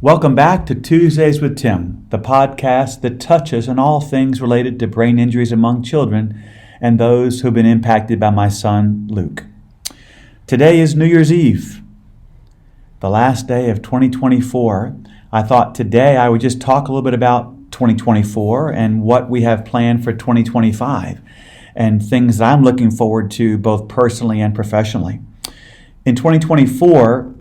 Welcome back to Tuesdays with Tim, the podcast that touches on all things related to brain injuries among children and those who've been impacted by my son, Luke. Today is New Year's Eve, the last day of 2024. I thought today I would just talk a little bit about 2024 and what we have planned for 2025 and things that I'm looking forward to both personally and professionally. In 2024,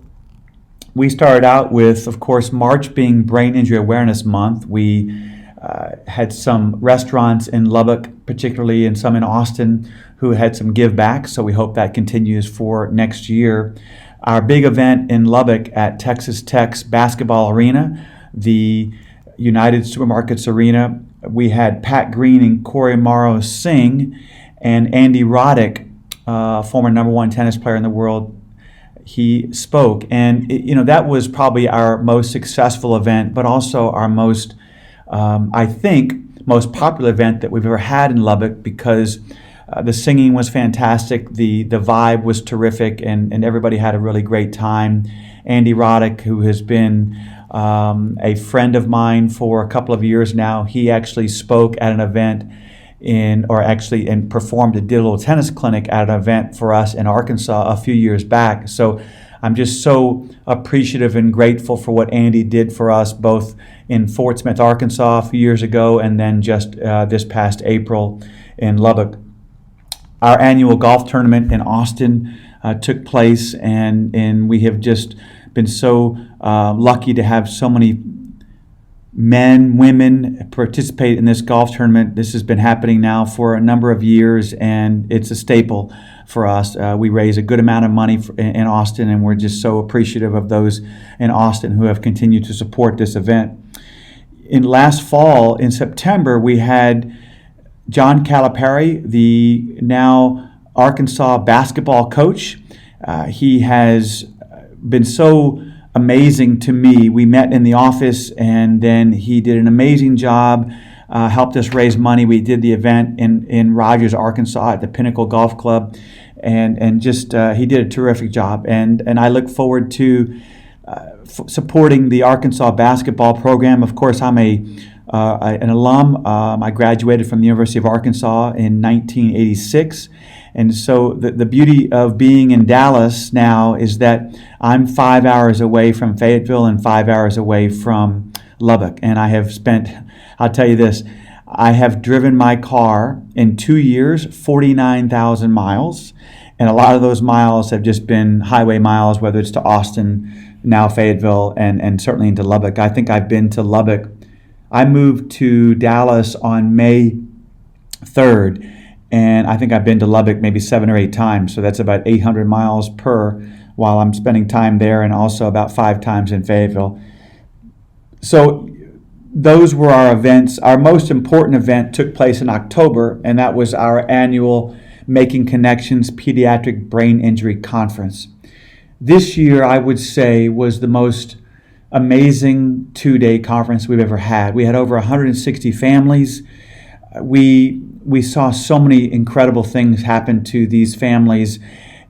we started out with, of course, March being Brain Injury Awareness Month. We had some restaurants in Lubbock, particularly, and some in Austin, who had some give back, so we hope that continues for next year. Our big event in Lubbock at Texas Tech's basketball arena, the United Supermarkets Arena, we had Pat Green and Corey Morrow sing, and Andy Roddick, former number one tennis player in the world, he spoke. And that was probably our most successful event, but also our most, most popular event that we've ever had in Lubbock, because the singing was fantastic, the vibe was terrific, and everybody had a really great time. Andy Roddick, who has been a friend of mine for a couple of years now, he actually spoke at an event and performed a little tennis clinic at an event for us in Arkansas a few years back. So I'm just so appreciative and grateful for what Andy did for us, both in Fort Smith, Arkansas a few years ago, and then just this past April in Lubbock. Our annual golf tournament in Austin took place, and we have just been so lucky to have so many men, women participate in this golf tournament. This has been happening now for a number of years, and it's a staple for us. We raise a good amount of money in Austin, and we're just so appreciative of those in Austin who have continued to support this event. In last fall, in September, we had John Calipari, the now Arkansas basketball coach. He has been so amazing to me. We met in the office, and then he did an amazing job, helped us raise money. We did the event in Rogers, Arkansas at the Pinnacle Golf Club, and just he did a terrific job. And I look forward to supporting the Arkansas basketball program. Of course, I'm an alum. I graduated from the University of Arkansas in 1986. And so the beauty of being in Dallas now is that I'm 5 hours away from Fayetteville and 5 hours away from Lubbock. And I'll tell you this, I have driven my car in 2 years, 49,000 miles. And a lot of those miles have just been highway miles, whether it's to Austin, now Fayetteville, and certainly into Lubbock. I think I've been to Lubbock. I moved to Dallas on May 3rd. And I think I've been to Lubbock maybe 7 or 8 times. So that's about 800 miles per while I'm spending time there, and also about 5 times in Fayetteville. So those were our events. Our most important event took place in October, and that was our annual Making Connections Pediatric Brain Injury Conference. This year, I would say, was the most amazing 2-day conference we've ever had. We had over 160 families. We saw so many incredible things happen to these families.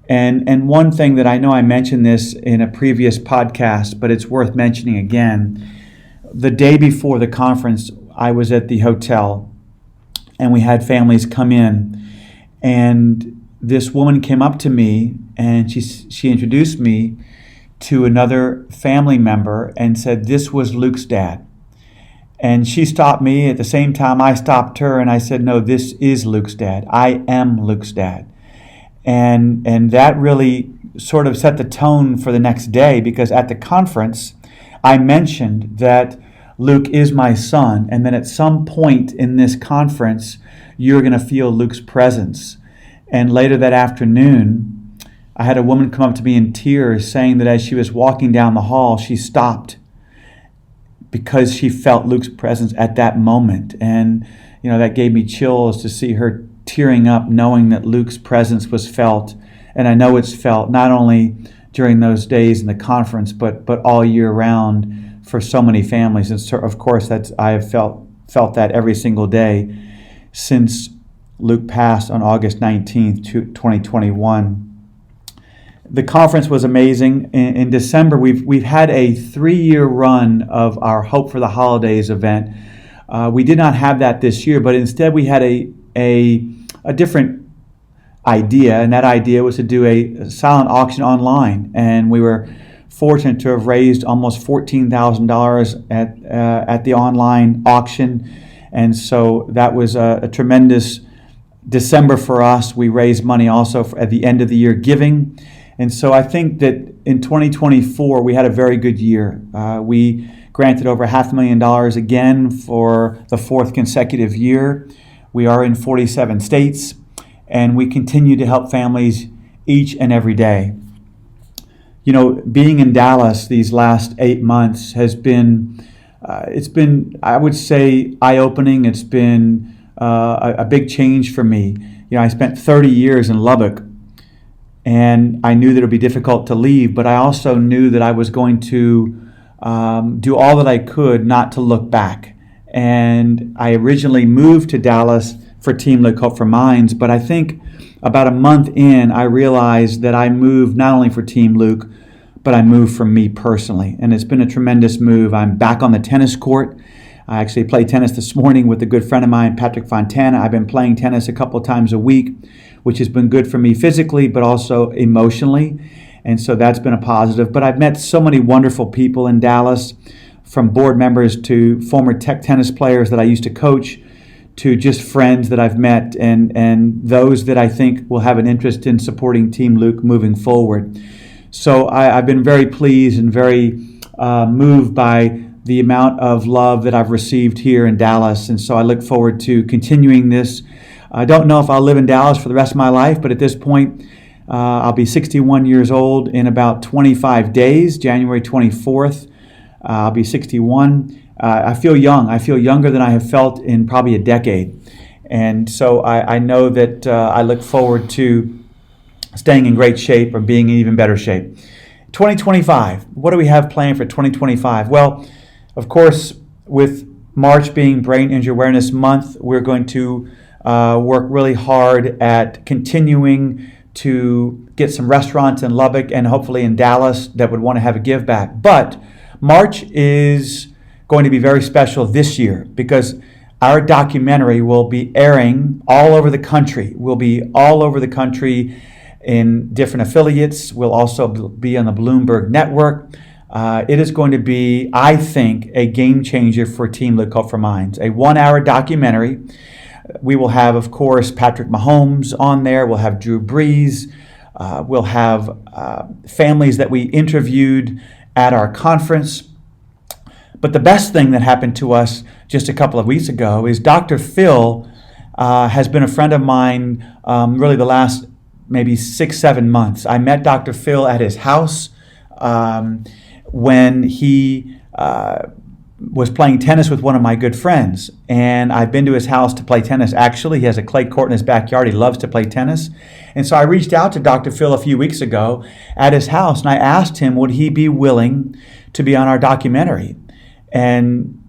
And one thing that I know I mentioned this in a previous podcast, but it's worth mentioning again. The day before the conference, I was at the hotel, and we had families come in. And this woman came up to me, and she introduced me to another family member and said, "This was Luke's dad." And she stopped me at the same time I stopped her, and I said, "No, this is Luke's dad. I am Luke's dad." And that really sort of set the tone for the next day, because at the conference, I mentioned that Luke is my son, and then at some point in this conference, you're going to feel Luke's presence. And later that afternoon, I had a woman come up to me in tears, saying that as she was walking down the hall, she stopped because she felt Luke's presence at that moment. And, that gave me chills to see her tearing up, knowing that Luke's presence was felt. And I know it's felt not only during those days in the conference, but all year round for so many families. And so, of course, I have felt that every single day since Luke passed on August 19th, 2021. The conference was amazing. In December, we've had a 3-year run of our Hope for the Holidays event. We did not have that this year, but instead we had a different idea, and that idea was to do a silent auction online. And we were fortunate to have raised almost $14,000 at the online auction, and so that was a tremendous December for us. We raised money also at the end of the year giving. And so I think that in 2024, we had a very good year. We granted over $500,000 again for the 4th consecutive year. We are in 47 states, and we continue to help families each and every day. You know, being in Dallas these last 8 months has been, I would say, eye-opening. It's been a big change for me. You know, I spent 30 years in Lubbock, and I knew that it would be difficult to leave, but I also knew that I was going to do all that I could not to look back. And I originally moved to Dallas for Team Luke Hope for Minds, but I think about a month in, I realized that I moved not only for Team Luke, but I moved for me personally. And it's been a tremendous move. I'm back on the tennis court. I actually played tennis this morning with a good friend of mine, Patrick Fontana. I've been playing tennis a couple of times a week, which has been good for me physically, but also emotionally. And so that's been a positive. But I've met so many wonderful people in Dallas, from board members to former tech tennis players that I used to coach, to just friends that I've met, and those that I think will have an interest in supporting Team Luke moving forward. So I've been very pleased and very moved by the amount of love that I've received here in Dallas. And so I look forward to continuing this. I don't know if I'll live in Dallas for the rest of my life, but at this point, I'll be 61 years old in about 25 days, January 24th. I'll be 61. I feel young. I feel younger than I have felt in probably a decade. And so I know that I look forward to staying in great shape or being in even better shape. 2025, what do we have planned for 2025? Well, of course, with March being Brain Injury Awareness Month, we're going to work really hard at continuing to get some restaurants in Lubbock and hopefully in Dallas that would want to have a give back. But March is going to be very special this year because our documentary will be airing all over the country. We'll be all over the country in different affiliates. We'll also be on the Bloomberg Network. It is going to be, I think, a game changer for Team Luke Hope for Minds. A 1-hour documentary. We will have, of course, Patrick Mahomes on there. We'll have Drew Brees. We'll have families that we interviewed at our conference. But the best thing that happened to us just a couple of weeks ago is Dr. Phil has been a friend of mine really the last maybe 6-7 months. I met Dr. Phil at his house when he was playing tennis with one of my good friends. And I've been to his house to play tennis. Actually, he has a clay court in his backyard. He loves to play tennis. And so I reached out to Dr. Phil a few weeks ago at his house, and I asked him, would he be willing to be on our documentary? And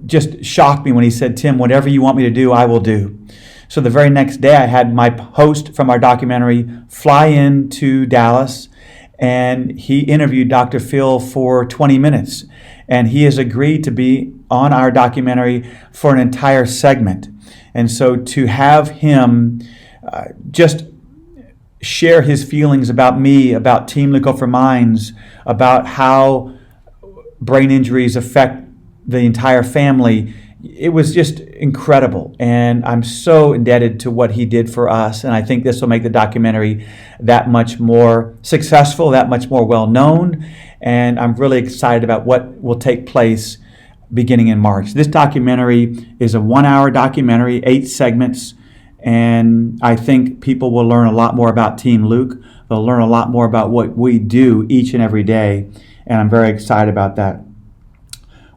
just shocked me when he said, Tim, whatever you want me to do, I will do. So the very next day, I had my host from our documentary fly in to Dallas, and he interviewed Dr. Phil for 20 minutes. And he has agreed to be on our documentary for an entire segment. And so to have him just share his feelings about me, about Team Luke Hope for Minds, about how brain injuries affect the entire family, it was just incredible. And I'm so indebted to what he did for us. And I think this will make the documentary that much more successful, that much more well-known. And I'm really excited about what will take place beginning in March. This documentary is a 1-hour documentary, 8 segments. And I think people will learn a lot more about Team Luke. They'll learn a lot more about what we do each and every day. And I'm very excited about that.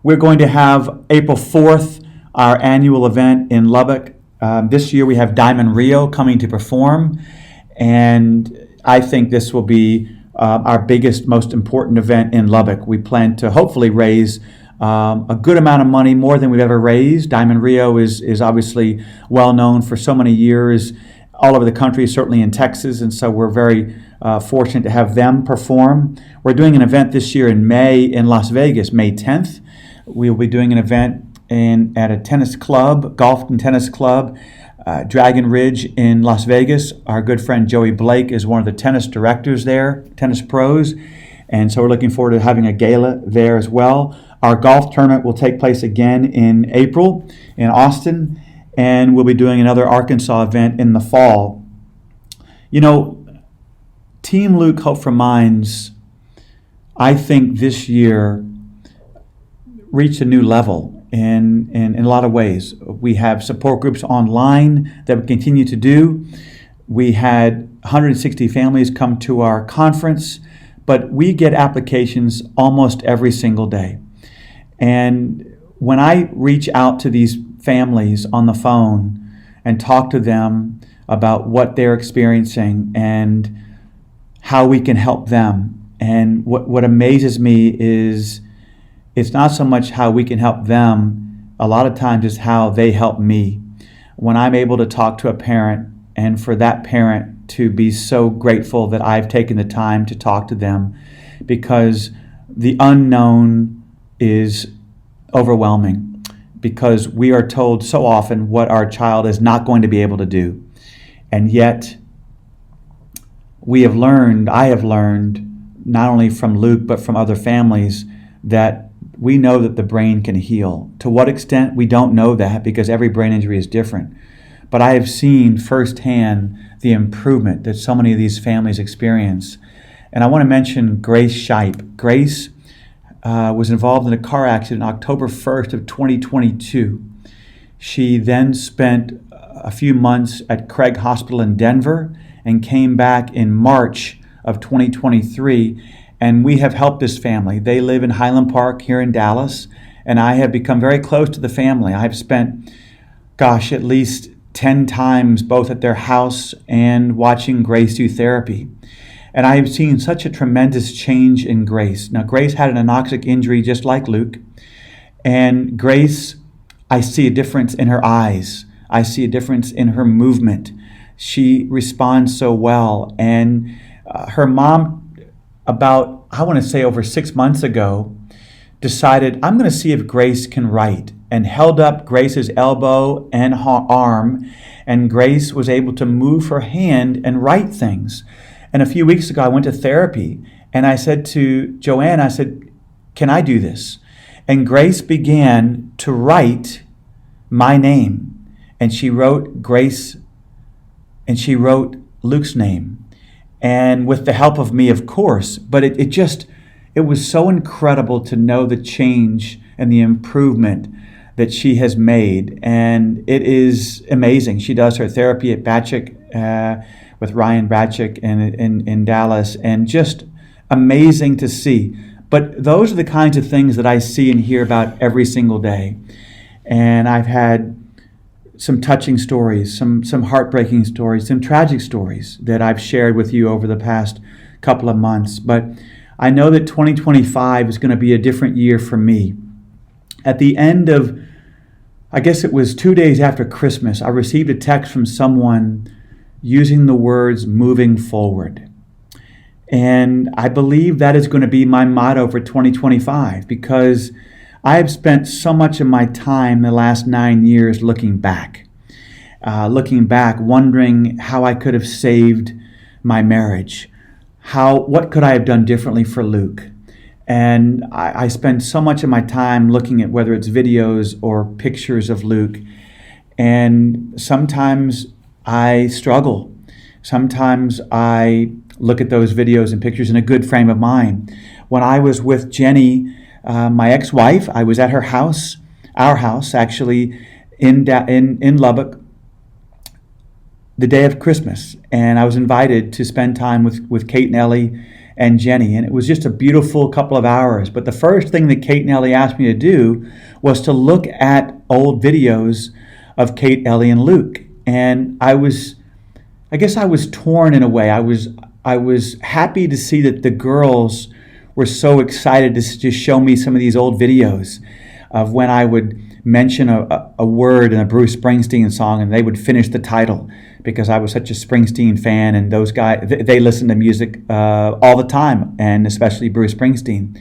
We're going to have April 4th, our annual event in Lubbock. This year we have Diamond Rio coming to perform. And I think this will be our biggest, most important event in Lubbock. We plan to hopefully raise a good amount of money, more than we've ever raised. Diamond Rio is obviously well known for so many years all over the country, certainly in Texas, and so we're very fortunate to have them perform. We're doing an event this year in May in Las Vegas, May 10th. We'll be doing an event at a tennis club, golf and tennis club, Dragon Ridge in Las Vegas. Our good friend Joey Blake is one of the tennis directors there, tennis pros, and so we're looking forward to having a gala there as well. Our golf tournament will take place again in April in Austin, and we'll be doing another Arkansas event in the fall. You know, Team Luke Hope for Minds, I think this year reached a new level in a lot of ways. We have support groups online that we continue to do. We had 160 families come to our conference, but we get applications almost every single day. And when I reach out to these families on the phone and talk to them about what they're experiencing and how we can help them, and what amazes me is it's not so much how we can help them, a lot of times it's how they help me. When I'm able to talk to a parent, and for that parent to be so grateful that I've taken the time to talk to them, because the unknown is overwhelming, because we are told so often what our child is not going to be able to do. And yet I have learned, not only from Luke, but from other families, that we know that the brain can heal. To what extent, we don't know that, because every brain injury is different. But I have seen firsthand the improvement that so many of these families experience. And I want to mention Grace Shipe. Grace was involved in a car accident October 1st of 2022. She then spent a few months at Craig Hospital in Denver and came back in March of 2023. And we have helped this family. They live in Highland Park here in Dallas, and I have become very close to the family. I've spent, at least 10 times both at their house and watching Grace do therapy. And I have seen such a tremendous change in Grace. Now, Grace had an anoxic injury just like Luke. And Grace, I see a difference in her eyes. I see a difference in her movement. She responds so well. And her mom, about, I want to say over 6 months ago, decided, I'm going to see if Grace can write, and held up Grace's elbow and arm, and Grace was able to move her hand and write things. And a few weeks ago, I went to therapy, and I said to Joanne, I said, can I do this? And Grace began to write my name, and she wrote Grace, and she wrote Luke's name. And with the help of me, of course, but it was so incredible to know the change and the improvement that she has made. And it is amazing. She does her therapy at Batchick, with Ryan Batchick in Dallas, and just amazing to see. But those are the kinds of things that I see and hear about every single day. And I've had some touching stories, some heartbreaking stories, some tragic stories that I've shared with you over the past couple of months. But I know that 2025 is going to be a different year for me. At the end of, I guess it was 2 days after Christmas, I received a text from someone using the words moving forward. And I believe that is going to be my motto for 2025, because I have spent so much of my time the last 9 years looking back, wondering how I could have saved my marriage. What could I have done differently for Luke? And I spend so much of my time looking at whether it's videos or pictures of Luke. And sometimes I struggle. Sometimes I look at those videos and pictures in a good frame of mind. When I was with Jenny, my ex-wife, I was at her house, our house actually, in Lubbock, the day of Christmas, and I was invited to spend time with Kate and Ellie and Jenny, and it was just a beautiful couple of hours. But the first thing that Kate and Ellie asked me to do was to look at old videos of Kate, Ellie, and Luke, and I guess I was torn in a way. I was happy to see that the girls were so excited to just show me some of these old videos. of when I would mention a word in a Bruce Springsteen song and they would finish the title, because I was such a Springsteen fan, and those guys, they listen to music all the time, and especially Bruce Springsteen.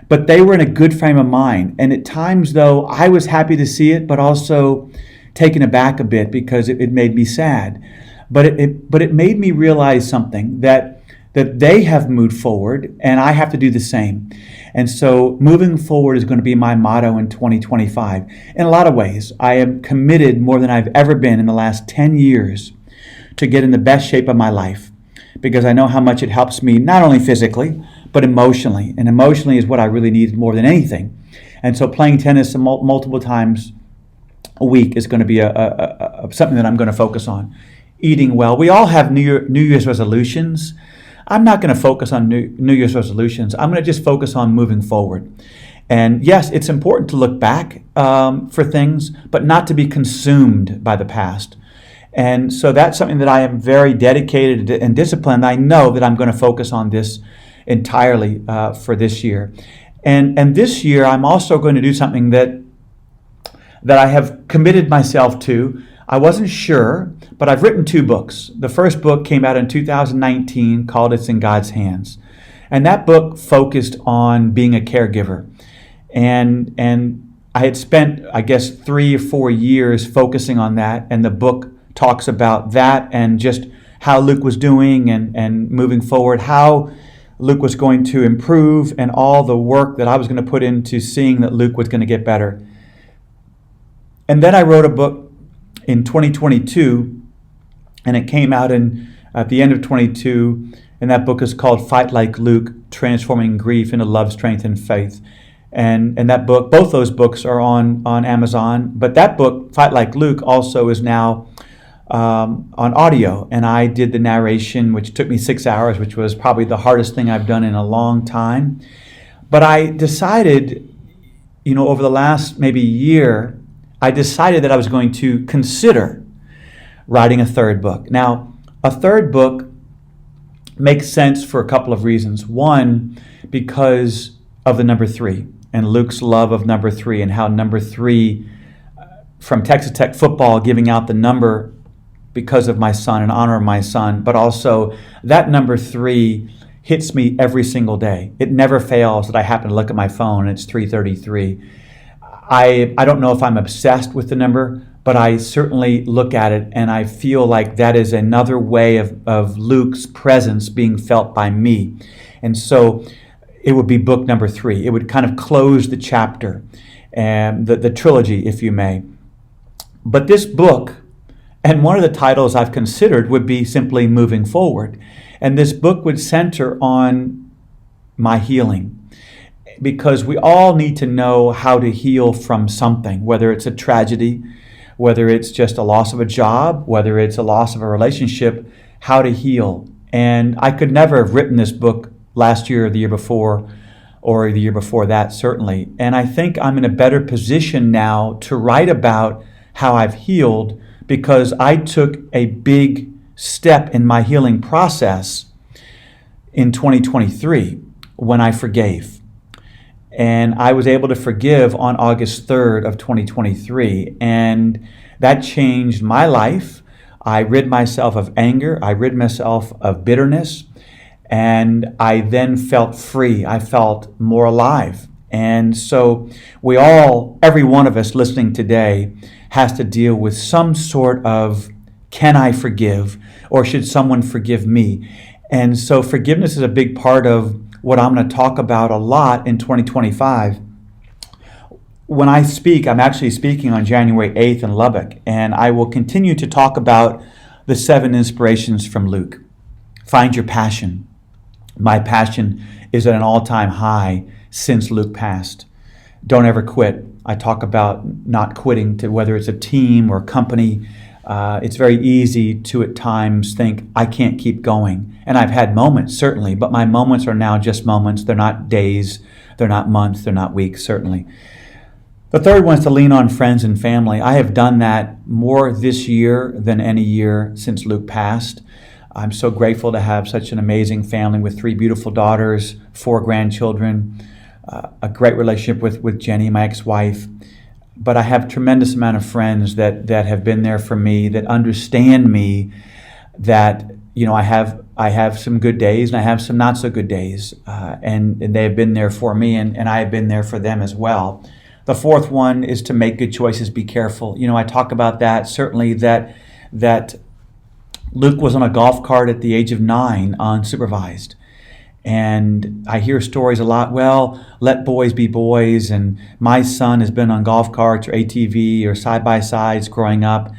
But they were in a good frame of mind. And at times, though, I was happy to see it, but also taken aback a bit because it made me sad. But it made me realize something, that they have moved forward and I have to do the same. And so moving forward is going to be my motto in 2025. In a lot of ways, I am committed more than I've ever been in the last 10 years to get in the best shape of my life, because I know how much it helps me, not only physically, but emotionally. And emotionally is what I really need more than anything. And so playing tennis multiple times a week is going to be something that I'm going to focus on. Eating well. We all have New Year's resolutions. I'm not going to focus on New Year's resolutions. I'm going to just focus on moving forward. And yes, it's important to look back for things, but not to be consumed by the past. And so that's something that I am very dedicated and disciplined. I know that I'm going to focus on this entirely for this year. And this year, I'm also going to do something that I have committed myself to. I wasn't sure, but I've written 2 books. The first book came out in 2019 called It's in God's Hands. And that book focused on being a caregiver. And I had spent, I guess, 3 or 4 years focusing on that. And the book talks about that and just how Luke was doing and moving forward, how Luke was going to improve, and all the work that I was going to put into seeing that Luke was going to get better. And then I wrote a book in 2022, and it came out at the end of 22, and that book is called Fight Like Luke, Transforming Grief into Love, Strength, and Faith. And that book, both those books are on Amazon, but that book, Fight Like Luke, also is now on audio, and I did the narration, which took me 6 hours, which was probably the hardest thing I've done in a long time. But I decided, over the last maybe year, I decided that I was going to consider writing a 3rd book. Now, a 3rd book makes sense for a couple of reasons. One, because of the number 3 and Luke's love of number 3, and how number 3 from Texas Tech football giving out the number because of my son, in honor of my son, but also that number 3 hits me every single day. It never fails that I happen to look at my phone and it's 3:33. I don't know if I'm obsessed with the number, but I certainly look at it and I feel like that is another way of Luke's presence being felt by me. And so it would be book number 3. It would kind of close the chapter, and the trilogy, if you may. But this book, and one of the titles I've considered, would be simply Moving Forward. And this book would center on my healing, because we all need to know how to heal from something, whether it's a tragedy, whether it's just a loss of a job, whether it's a loss of a relationship, how to heal. And I could never have written this book last year or the year before, or the year before that, certainly. And I think I'm in a better position now to write about how I've healed, because I took a big step in my healing process in 2023 when I forgave. And I was able to forgive on August 3rd of 2023. And that changed my life. I rid myself of anger. I rid myself of bitterness. And I then felt free. I felt more alive. And so we all, every one of us listening today, has to deal with some sort of, can I forgive, or should someone forgive me? And so forgiveness is a big part of what I'm going to talk about a lot in 2025. When I speak, I'm actually speaking on January 8th in Lubbock, and I will continue to talk about the 7 inspirations from Luke. Find your passion. My passion is at an all-time high since Luke passed. Don't ever quit. I talk about not quitting, to whether it's a team or a company. It's very easy to at times think, I can't keep going. And I've had moments, certainly, but my moments are now just moments. They're not days, they're not months, they're not weeks, certainly. The third one is to lean on friends and family. I have done that more this year than any year since Luke passed. I'm so grateful to have such an amazing family with 3 beautiful daughters, 4 grandchildren, a great relationship with Jenny, my ex-wife. But I have a tremendous amount of friends that have been there for me, that understand me, that, I have some good days and I have some not so good days. And they have been there for me, and I have been there for them as well. The fourth one is to make good choices, be careful. I talk about that, certainly that Luke was on a golf cart at the age of 9 unsupervised. And I hear stories a lot, well, let boys be boys, and my son has been on golf carts or ATV or side-by-sides growing up.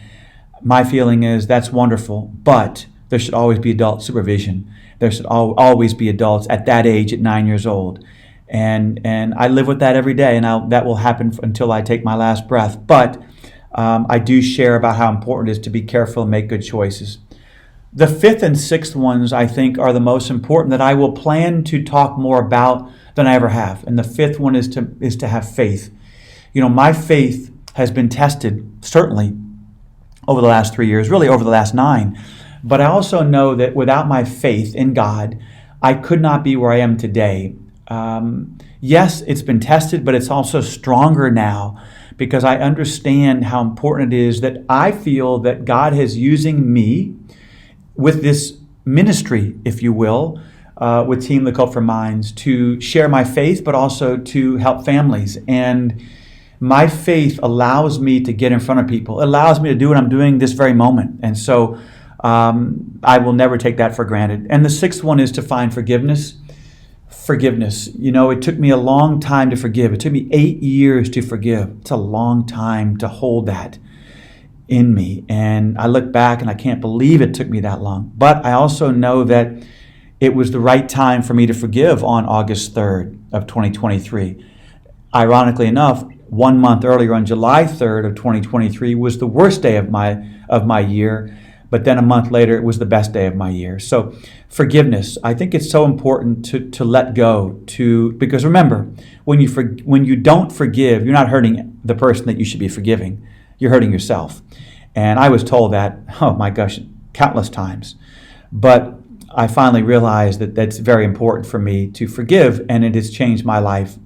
My feeling is that's wonderful, but there should always be adult supervision. There should always be adults at that age, at 9 years old. And I live with that every day, and that will happen until I take my last breath. But I do share about how important it is to be careful and make good choices. The fifth and sixth ones, I think, are the most important, that I will plan to talk more about than I ever have. And the fifth one is to have faith. My faith has been tested, certainly, over the last 3 years, really over the last 9. But I also know that without my faith in God, I could not be where I am today. Yes, it's been tested, but it's also stronger now, because I understand how important it is that I feel that God is using me with this ministry, if you will, with Team Look Up for Minds, to share my faith, but also to help families. And my faith allows me to get in front of people. It allows me to do what I'm doing this very moment. And so I will never take that for granted. And the sixth one is to find forgiveness. Forgiveness. It took me a long time to forgive. It took me 8 years to forgive. It's a long time to hold that in me. And I look back and I can't believe it took me that long. But I also know that it was the right time for me to forgive on August 3rd of 2023. Ironically enough, 1 month earlier, on July 3rd of 2023, was the worst day of my year. But then a month later, it was the best day of my year. So forgiveness, I think it's so important to let go, because remember, when you don't forgive, you're not hurting the person that you should be forgiving. You're hurting yourself. And I was told that, oh my gosh, countless times. But I finally realized that that's very important for me to forgive, and it has changed my life.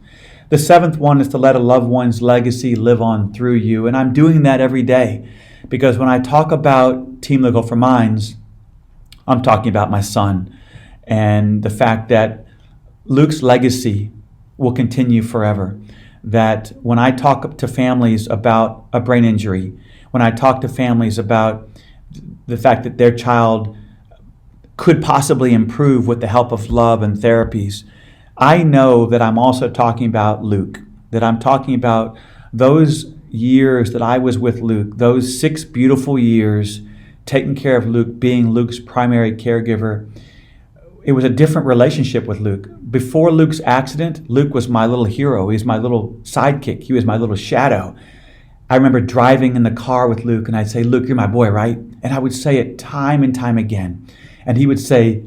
The seventh one is to let a loved one's legacy live on through you. And I'm doing that every day, because when I talk about Team Look Up for Minds, I'm talking about my son, and the fact that Luke's legacy will continue forever. That when I talk to families about a brain injury, when I talk to families about the fact that their child could possibly improve with the help of love and therapies, I know that I'm also talking about Luke, that I'm talking about those years that I was with Luke, those 6 beautiful years taking care of Luke, being Luke's primary caregiver. It was a different relationship with Luke. Before Luke's accident, Luke was my little hero. He was my little sidekick. He was my little shadow. I remember driving in the car with Luke, and I'd say, Luke, you're my boy, right? And I would say it time and time again. And he would say,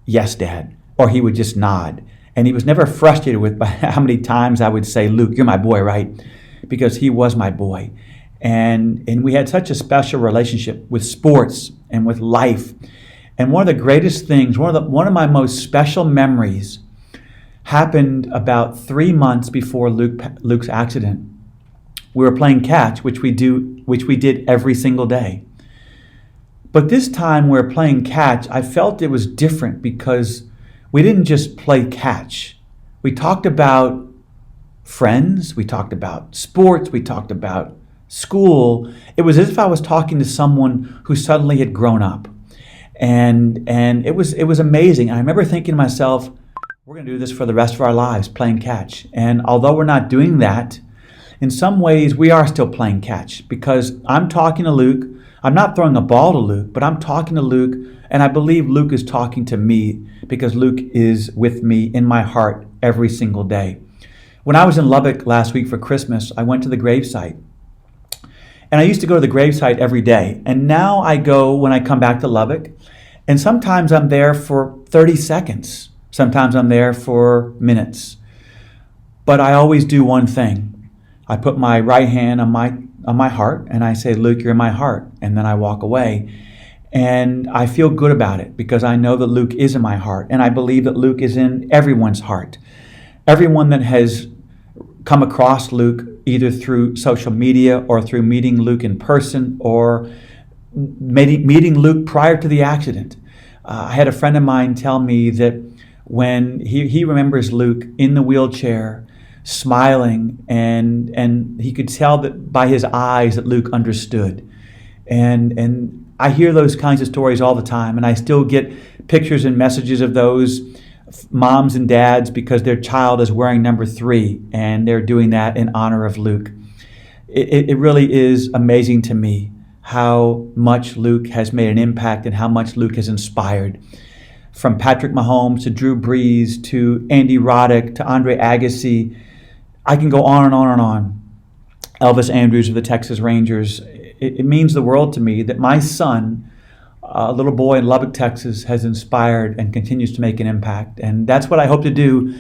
yes, Dad. Or he would just nod. And he was never frustrated with how many times I would say, Luke, you're my boy, right? Because he was my boy. And we had such a special relationship with sports and with life. And one of the greatest things, one of my most special memories happened about 3 months before Luke's accident. We were playing catch, which we did every single day. But this time we were playing catch, I felt it was different, because we didn't just play catch. We talked about friends, we talked about sports, we talked about school. It was as if I was talking to someone who suddenly had grown up. And it was amazing. I remember thinking to myself, we're going to do this for the rest of our lives, playing catch. And although we're not doing that, in some ways we are still playing catch, because I'm talking to Luke. I'm not throwing a ball to Luke, but I'm talking to Luke, and I believe Luke is talking to me, because Luke is with me in my heart every single day. When I was in Lubbock last week for Christmas, I went to the gravesite. And I used to go to the gravesite every day. And now I go when I come back to Lubbock. And sometimes I'm there for 30 seconds. Sometimes I'm there for minutes. But I always do one thing. I put my right hand on my heart, and I say, Luke, you're in my heart. And then I walk away. And I feel good about it, because I know that Luke is in my heart. And I believe that Luke is in everyone's heart. everyone that has come across Luke either through social media or through meeting Luke in person or meeting Luke prior to the accident. I had a friend of mine tell me that when he remembers Luke in the wheelchair smiling, and he could tell that by his eyes that Luke understood. And I hear those kinds of stories all the time, and I still get pictures and messages of those moms and dads because their child is wearing number 3 and they're doing that in honor of Luke. It really is amazing to me how much Luke has made an impact and how much Luke has inspired. From Patrick Mahomes to Drew Brees to Andy Roddick to Andre Agassi, I can go on and on and on. Elvis Andrews of the Texas Rangers. It means the world to me that my son, a little boy in Lubbock, Texas, has inspired and continues to make an impact. And that's what I hope to do,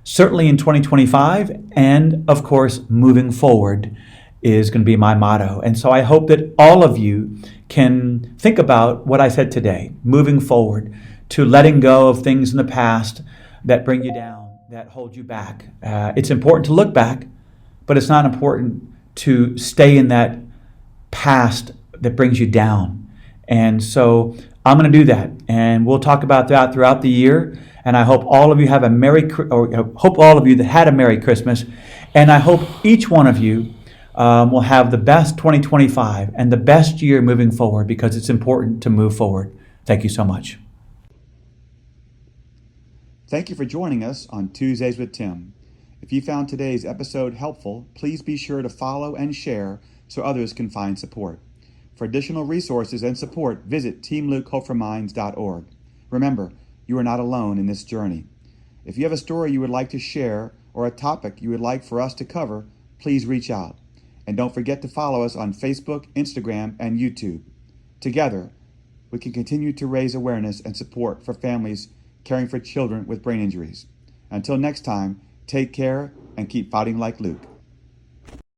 certainly in 2025. And of course, moving forward is going to be my motto. And so I hope that all of you can think about what I said today, moving forward, to letting go of things in the past that bring you down, that hold you back. It's important to look back, but it's not important to stay in that past that brings you down. And so I'm going to do that, and we'll talk about that throughout the year. And I hope all of you have hope all of you that had a Merry Christmas, and I hope each one of you will have the best 2025 and the best year moving forward, because it's important to move forward. Thank you so much. Thank you for joining us on Tuesdays with Tim. If you found today's episode helpful, please be sure to follow and share so others can find support. For additional resources and support, visit teamlukehopeforminds.org. Remember, you are not alone in this journey. If you have a story you would like to share or a topic you would like for us to cover, please reach out. And don't forget to follow us on Facebook, Instagram, and YouTube. Together, we can continue to raise awareness and support for families caring for children with brain injuries. Until next time, take care and keep fighting like Luke.